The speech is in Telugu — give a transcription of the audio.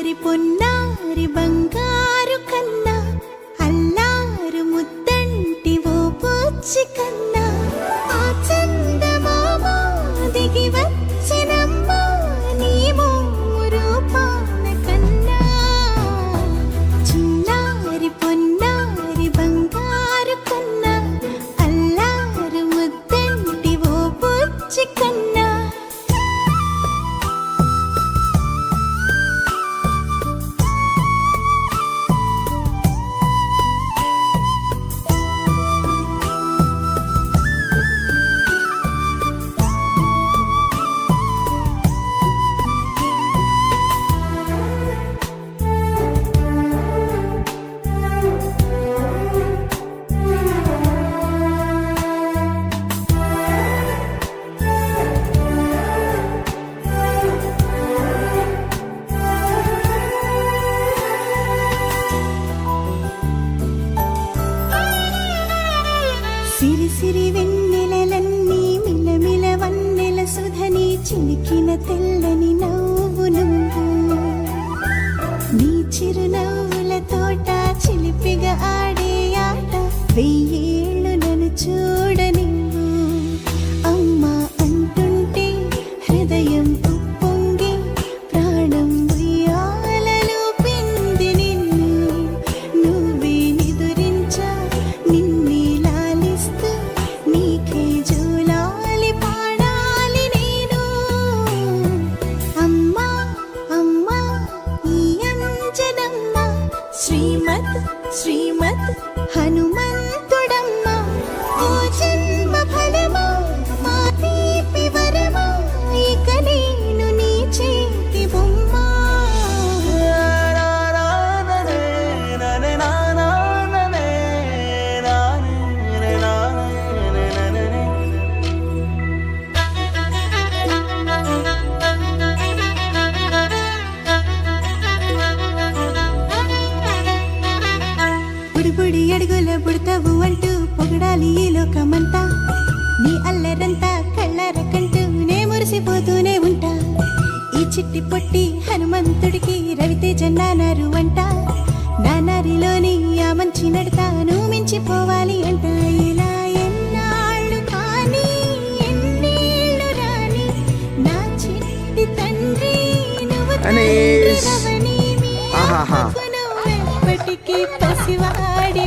చిన్నారి పొన్నారి బంగారు కన్నా అల్లారు ముద్దంటి ఓ బుచ్చి కన్నా ఆ చందమామ దిగి వచ్చినమ్మా నీ మోము రూపాన కన్నా చిన్నారి పొన్నారి బంగారు కన్నా అల్లారు ముద్దంటి ఓ బుచ్చి కన్నా. సిరి సిరి వెన్నెలలన్నీ మిలమిల వన్నెల సుధని చిలికిన తెల్లని నవ్వు నువ్వు నీ చిరునవ్వుల తోట చిలిపిగా ఆడే ఆట వెయ్యేళ్ళు నన్ను చూడనివ్వు అమ్మా అంటుంటే హృదయం ఉప్పొంగి ప్రాణం ఉయ్యాలలో పిండి నిన్ను నువ్వే నిదురించా నిన్నే లాలిస్తూ నీకే జోలాలి పాడాలి నేను. అమ్మా అమ్మా ఈ అంజనమ్మ శ్రీమత్ శ్రీమత్ హనుమంతుడమ్మ ఓ జన్మ ఫలమా మా తీపి వరమా ఇక నేను నీ చేతి బొమ్మ. బుడిబుడి అడుగుల బుడతావు అంటూ పొగడాలి ఈ లోకమంతా నీ అల్లరంతా కళ్ళరకంటూ నే మురిసిపోతూనే ఉంటా ఈ చిట్టి పొట్టి హనుమంతుడికి రవితేజ నానారు అంట నానారిలోని ఆ మంచి నడతాను మించిపోవాలి అంట. ఇలా ఎన్నాళ్ళు కానీ ఎన్నేళ్ళు రాని నా చిట్టి తండ్రి నువ్వు తండ్రివని మీ అమ్మకు నువ్వెప్పటికీ పసివాడి